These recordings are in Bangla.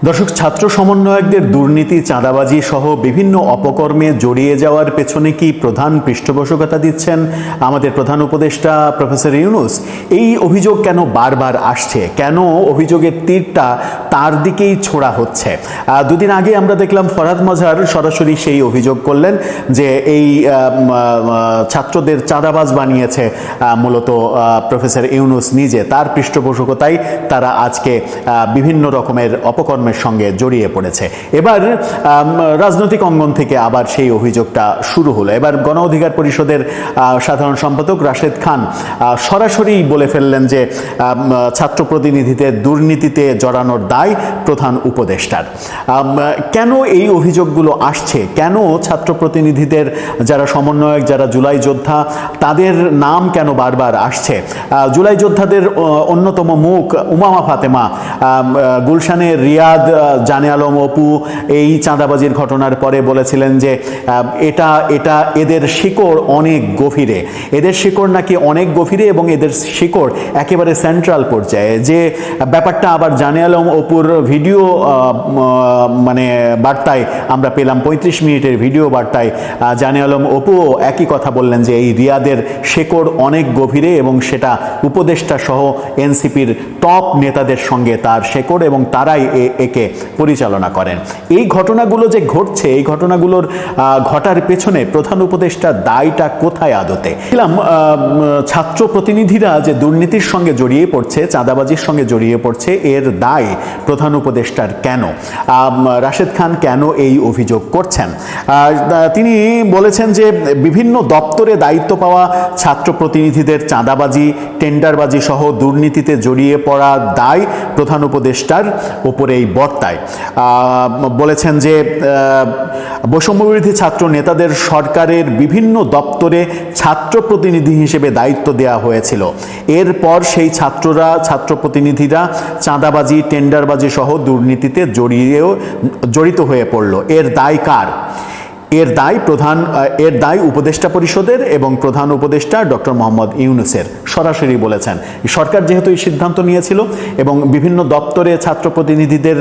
দর্শক, ছাত্র সমন্বয়কদের দুর্নীতি, চাঁদাবাজি সহ বিভিন্ন অপকর্মে জড়িয়ে যাওয়ার পেছনে কি প্রধান পৃষ্ঠপোষকতা দিচ্ছেন আমাদের প্রধান উপদেষ্টা প্রফেসর ইউনূস? এই অভিযোগ কেন বারবার আসছে? কেন অভিযোগের তীরটা তার দিকেই ছোড়া হচ্ছে? দুদিন আগে আমরা দেখলাম ফরহাদ মজহার সরাসরি সেই অভিযোগ করলেন যে এই ছাত্রদের চাঁদাবাজ বানিয়েছে মূলত প্রফেসর ইউনূস নিজে। তার পৃষ্ঠপোষকতায় তারা আজকে বিভিন্ন রকমের অপকর্মের সঙ্গে জড়িয়ে পড়েছে। এবার রাজনৈতিক অঙ্গন থেকে আবার সেই অভিযোগটা শুরু হলো। এবার গণ অধিকার পরিষদের সাধারণ সম্পাদক রাশেদ খান সরাসরি বলে ফেললেন যে ছাত্র প্রতিনিধিদের দুর্নীতিতে জড়ানোর দায় প্রধান উপদেষ্টার। কেন এই অভিযোগগুলো আসছে? কেন ছাত্র প্রতিনিধিদের যারা সমন্বয়ক, যারা জুলাই যোদ্ধা, তাদের নাম কেন বারবার আসছে? জুলাই যোদ্ধাদের অন্যতম মুখ উমামা ফাতেমা গুলশানের রিয়াদ, জানে আলম অপু এই চাঁদাবাজির ঘটনার পরে বলেছিলেন যে এটা এদের শিকড় অনেক গভীরে, এদের শিকড় নাকি অনেক গভীরে এবং এদের শিকড় একেবারে সেন্ট্রাল পর্যায়ে। যে ব্যাপারটা আবার জানে আলম অপুর ভিডিও বার্তায় আমরা পেলাম, 35 মিনিটের ভিডিও বার্তায় জানে আলম অপুও একই কথা বললেন যে এই রিয়াদের শিকড় অনেক গভীরে এবং সেটা উপদেষ্টা সহ এনসিপির টপ নেতাদের সঙ্গে তার শিকড় এবং তারাই একে পরিচালনা করেন। এই ঘটনাগুলো যে ঘটছে, এই ঘটনাগুলোর ঘটার পেছনে প্রধান উপদেষ্টার দায়টা কোথায় আদতে? ছাত্র প্রতিনিধিরা যে দুর্নীতির সঙ্গে জড়িয়ে পড়ছে, চাঁদাবাজির সঙ্গে জড়িয়ে পড়ছে, এর দায় প্রধান উপদেষ্টার কেন? রাশেদ খান কেন এই অভিযোগ করছেন? তিনি বলেছেন যে বিভিন্ন দপ্তরে দায়িত্ব পাওয়া ছাত্র প্রতিনিধিদের চাঁদাবাজি, টেন্ডারবাজি সহ দুর্নীতিতে জড়িয়ে পড়া দায় প্রধান উপদেষ্টার উপরে এই বর্তায়। বলেছেন যে বৈষম্যবিরোধী ছাত্র নেতাদের সরকারের বিভিন্ন দপ্তরে ছাত্র প্রতিনিধি হিসেবে দায়িত্ব দেওয়া হয়েছিল। এরপর সেই ছাত্র প্রতিনিধিরা চাঁদাবাজি, টেন্ডারবাজি সহ দুর্নীতিতে জড়িত হয়ে পড়ল। এর দায় কার? এর দায় উপদেষ্টা পরিষদের এবং প্রধান উপদেষ্টা ডক্টর মোহাম্মদ ইউনূসের। সরাসরি বলেছেন সরকার যেহেতু এই সিদ্ধান্ত নিয়েছিল এবং বিভিন্ন দপ্তরে ছাত্র প্রতিনিধিদের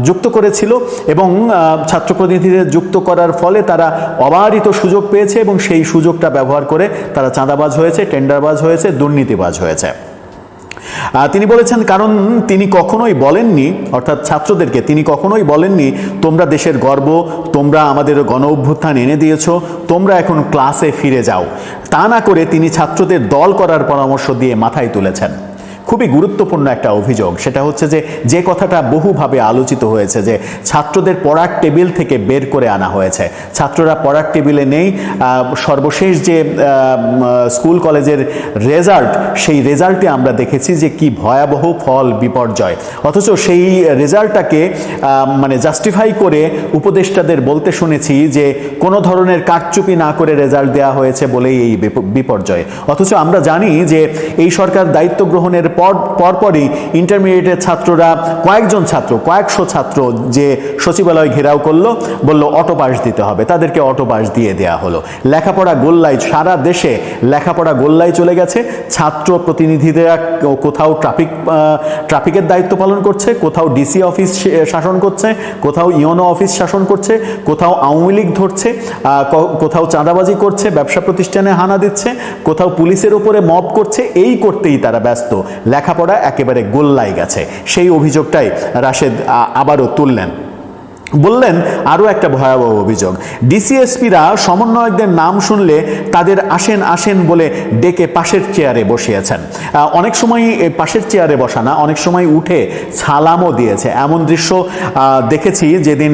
যুক্ত করেছিল এবং ছাত্র প্রতিনিধিদের যুক্ত করার ফলে তারা অবারিত সুযোগ পেয়েছে এবং সেই সুযোগটা ব্যবহার করে তারা চাঁদাবাজ হয়েছে, টেন্ডারবাজ হয়েছে, দুর্নীতিবাজ হয়েছে। তিনি বলেছেন, কারণ তিনি কখনোই বলেননি, অর্থাৎ ছাত্রদেরকে তিনি কখনোই বলেননি তোমরা দেশের গর্ব, তোমরা আমাদের গণ অভ্যুত্থান এনে দিয়েছ, তোমরা এখন ক্লাসে ফিরে যাও। তা না করে তিনি ছাত্রদের দল করার পরামর্শ দিয়ে মাথায় তুলেছেন। খুবই গুরুত্বপূর্ণ একটা অভিযোগ। সেটা হচ্ছে যে কথাটা বহুভাবে আলোচিত হয়েছে যে ছাত্রদের পড়ার টেবিল থেকে বের করে আনা হয়েছে, ছাত্ররা পড়ার টেবিলে নেই। সর্বশেষ যে স্কুল কলেজের রেজাল্ট, সেই রেজাল্টে আমরা দেখেছি যে কি ভয়াবহ ফল বিপর্যয়। অথচ সেই রেজাল্টটাকে জাস্টিফাই করে উপদেষ্টাদের বলতে শুনেছি যে কোনো ধরনের কারচুপি না করে রেজাল্ট দেওয়া হয়েছে বলেই এই বিপর্যয়। অথচ আমরা জানি যে এই সরকার দায়িত্ব গ্রহণের পরপরই ইন্টারমিডিয়েটের ছাত্ররা, কয়েকশো ছাত্র যে সচিবালয় ঘেরাও করলো, বলল অটো পাস দিতে হবে, তাদেরকে অটো পাস দিয়ে দেয়া হলো। লেখাপড়া গোল্লায়, সারা দেশে লেখাপড়া গোল্লায় চলে গেছে। ছাত্র প্রতিনিধিরা কোথাও ট্রাফিকের দায়িত্ব পালন করছে, কোথাও ডিসি অফিস শাসন করছে, কোথাও ইউনো অফিস শাসন করছে, কোথাও আওয়ামী লীগ ধরছে, কোথাও চাঁদাবাজি করছে, ব্যবসা প্রতিষ্ঠানে হানা দিচ্ছে, কোথাও পুলিশের উপরে মব করছে। এই করতেই তারা ব্যস্ত, লেখাপড়া একেবারে গোল্লায় গেছে। সেই অভিযোগটাই রাশেদ আবারও তুললেন। বললেন আরও একটা ভয়াবহ অভিযোগ, ডিসিএসপিরা সমন্বয়কদের নাম শুনলে তাদের আসেন বলে ডেকে পাশের চেয়ারে বসিয়েছেন। অনেক সময় পাশের চেয়ারে বসা না, অনেক সময় উঠে সালামও দিয়েছে। এমন দৃশ্য দেখেছি যেদিন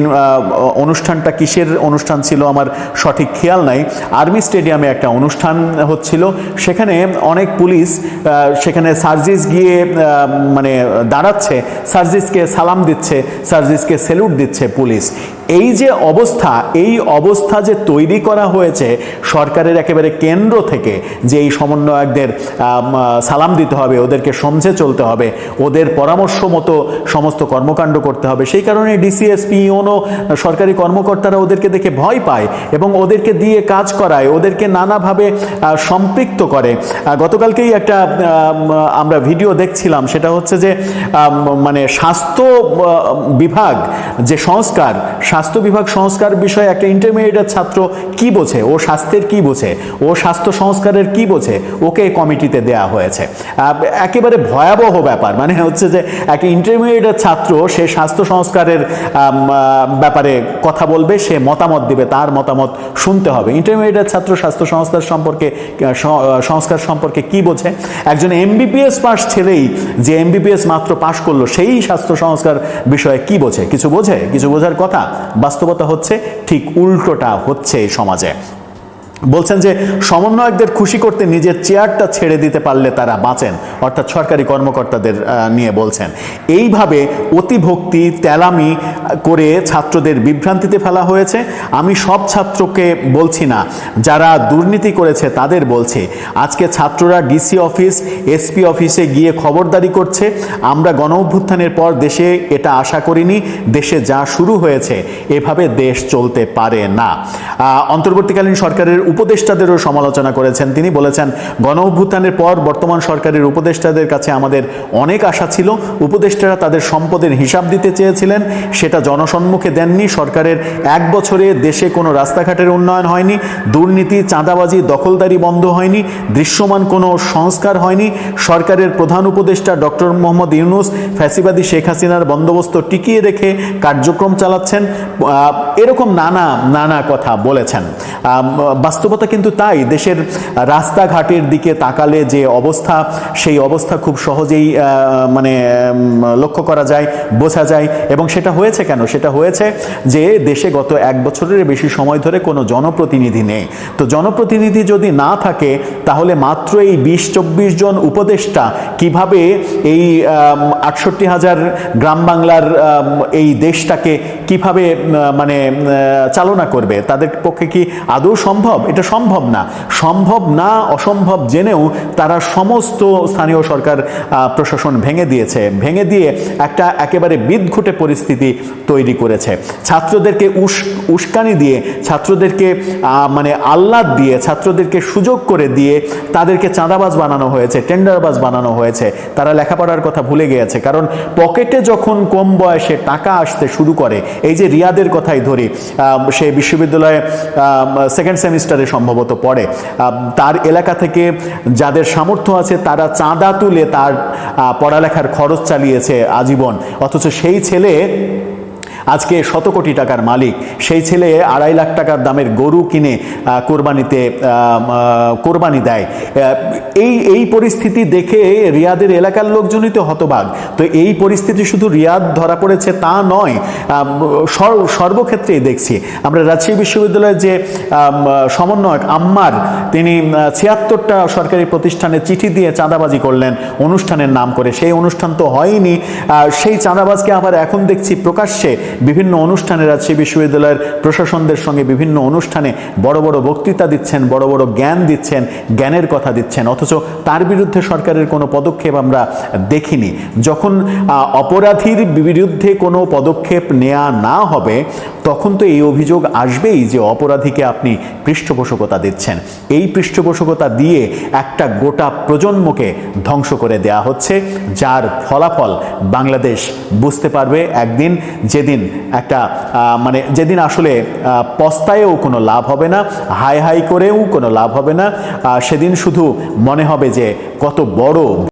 অনুষ্ঠানটা, কিসের অনুষ্ঠান ছিল আমার সঠিক খেয়াল নাই, আর্মি স্টেডিয়ামে একটা অনুষ্ঠান হচ্ছিল। সেখানে অনেক পুলিশ, সেখানে সার্জিস গিয়ে দাঁড়াচ্ছে, সার্জিসকে সালাম দিচ্ছে, সার্জিসকে স্যালুট দিচ্ছে পুলিশ। এই যে অবস্থা, এই অবস্থা যে তৈরি করা হয়েছে সরকারের একেবারে কেন্দ্র থেকে, যে এই সমন্বয়কদের সালাম দিতে হবে, ওদেরকে সমঝে চলতে হবে, ওদের পরামর্শ মতো সমস্ত কর্মকাণ্ড করতে হবে, সেই কারণে ডিসিএসপি ইউনো সরকারি কর্মকর্তারা ওদেরকে দেখে ভয় পায় এবং ওদেরকে দিয়ে কাজ করায়, ওদেরকে নানাভাবে সম্পৃক্ত করে। গতকালকেই একটা আমরা ভিডিও দেখছিলাম, সেটা হচ্ছে যে মানে স্বাস্থ্য বিভাগ যে সংস্কার, স্বাস্থ্য বিভাগ সংস্কার বিষয়ে একটা ইন্টারমিডিয়েটের ছাত্র কি বোঝে, ও স্বাস্থ্যের কি বোঝে, ও স্বাস্থ্য সংস্কারের কি বোঝে, ওকে কমিটিতে দেয়া হয়েছে। একেবারে ভয়াবহ ব্যাপার, মানে হচ্ছে যে একটা ইন্টারমিডিয়েটের ছাত্র সে স্বাস্থ্য সংস্কারের ব্যাপারে কথা বলবে, সে মতামত দিবে, তার মতামত শুনতে হবে। ইন্টারমিডিয়েটের ছাত্র স্বাস্থ্য সংস্কার সম্পর্কে কি বোঝে? একজন এমবিবিএস পাস ছেলেই যে এমবিবিএস মাত্র পাশ করলো, সেই স্বাস্থ্য সংস্কার বিষয়ে কি বোঝে? কিছু বোঝে? কিছু বোঝার কথা। বাস্তবতা হচ্ছে ঠিক উল্টোটা হচ্ছে এই সমাজে। বলছেন যে সমন্বয়কদের খুশি করতে নিজের চেয়ারটা ছেড়ে দিতে পারলে তারা বাঁচেন, অর্থাৎ সরকারি কর্মকর্তাদের নিয়ে বলছেন। এইভাবে অতিভক্তি তেলামি করে ছাত্রদের বিভ্রান্তিতে ফেলা হয়েছে। আমি সব ছাত্রকে বলছি না, যারা দুর্নীতি করেছে তাদের বলছি। আজকে ছাত্ররা ডিসি অফিস, এসপি অফিসে গিয়ে খবরদারি করছে। আমরা গণ অভ্যুত্থানের পর দেশে এটা আশা করিনি। দেশে যা শুরু হয়েছে, এভাবে দেশ চলতে পারে না। অন্তর্বর্তীকালীন সরকারের উপদেষ্টাদেরও সমালোচনা করেছেন তিনি। বলেছেন, গণ অভ্যুত্থানের পর বর্তমান সরকারের উপদেষ্টাদের কাছে আমাদের অনেক আশা ছিল। উপদেষ্টারা তাদের সম্পদের হিসাব দিতে চেয়েছিলেন, সেটা জনসম্মুখে দেননি। সরকারের 1 বছরে দেশে কোনো রাস্তাঘাটের উন্নয়ন হয়নি, দুর্নীতি, চাঁদাবাজি, দখলদারি বন্ধ হয়নি, দৃশ্যমান কোনো সংস্কার হয়নি। সরকারের প্রধান উপদেষ্টা ডক্টর মোহাম্মদ ইউনূস ফ্যাসিবাদী শেখ হাসিনার বন্দোবস্ত টিকিয়ে রেখে কার্যক্রম চালাচ্ছেন। এরকম নানা কথা বলেছেন। বাস্তবতা কিন্তু তাই। দেশের রাস্তাঘাটের দিকে তাকালে যে অবস্থা, সেই অবস্থা খুব সহজেই মানে লক্ষ্য করা যায়, বোঝা যায়। এবং সেটা হয়েছে কেন? সেটা হয়েছে যে দেশে গত 1 বছরের বেশি সময় ধরে কোনো জনপ্রতিনিধি নেই। তো জনপ্রতিনিধি যদি না থাকে, তাহলে মাত্র এই 20-24 জন উপদেষ্টা কিভাবে এই 68,000 গ্রাম বাংলার এই দেশটাকে কিভাবে মানে চালনা করবে? তাদের পক্ষে কি আদৌ সম্ভব? এটা সম্ভব না। সম্ভব না, অসম্ভব জেনেও তারা সমস্ত স্থানীয় সরকার প্রশাসন ভেঙে দিয়েছে। ভেঙে দিয়ে একটা একেবারে বিদঘুটে পরিস্থিতি তৈরি করেছে। ছাত্রদেরকে উস্কানি দিয়ে, ছাত্রদেরকে মানে আহ্লাদ দিয়ে, ছাত্রদেরকে সুযোগ করে দিয়ে তাদেরকে চাঁদাবাজ বানানো হয়েছে, টেন্ডারবাজ বানানো হয়েছে। তারা লেখাপড়ার কথা ভুলে গিয়েছে। কারণ পকেটে যখন কম বয়সে টাকা আসতে শুরু করে, এই যে রিয়াদের কথাই ধরি, সে বিশ্ববিদ্যালয়ে 2nd সেমিস্টারে সম্ভবত পড়ে, তার এলাকা থেকে যাদের সামর্থ্য আছে তারা চাঁদা তুলে তার পড়ালেখার খরচ চালিয়েছে আজীবন। অথচ সেই ছেলে আজকে 100 কোটি টাকার মালিক। সেই ছেলে 2.5 লাখ টাকার দামের গরু কিনে কোরবানি দেয়। এই পরিস্থিতি দেখে রিয়াদের এলাকার লোকজনই তো হতবাক। তো এই পরিস্থিতি শুধু রিয়াদ ধরা পড়েছে তা নয়, সর্বক্ষেত্রেই দেখছি আমরা। রাজশাহী বিশ্ববিদ্যালয়ের যে সমন্বয়ক আম্মার, তিনি 76টা সরকারি প্রতিষ্ঠানে চিঠি দিয়ে চাঁদাবাজি করলেন অনুষ্ঠানের নাম করে। সেই অনুষ্ঠান তো হয়নি। সেই চাঁদাবাজকে আবার এখন দেখছি প্রকাশ্যে বিভিন্ন অনুষ্ঠানে, রাজশাহী বিশ্ববিদ্যালয়ের প্রশাসনদের সঙ্গে বিভিন্ন অনুষ্ঠানে বড় বড় বক্তৃতা দিচ্ছেন, বড় বড় জ্ঞান দিচ্ছেন, জ্ঞানের কথা দিচ্ছেন। অথচ তার বিরুদ্ধে সরকারের কোনো পদক্ষেপ আমরা দেখিনি। যখন অপরাধীর বিরুদ্ধে কোনো পদক্ষেপ নেওয়া না হবে, তখন তো এই অভিযোগ আসবেই যে অপরাধীকে আপনি পৃষ্ঠপোষকতা দিচ্ছেন। এই পৃষ্ঠপোষকতা দিয়ে একটা গোটা প্রজন্মকে ধ্বংস করে দেয়া হচ্ছে, যার ফলাফল বাংলাদেশ বুঝতে পারবে একদিন, যেদিন একটা মানে যেদিন আসলে পস্তায়ও কোনো লাভ হবে না, হাই হাই করেও কোনো লাভ হবে না। সেদিন শুধু মনে হবে যে কত বড়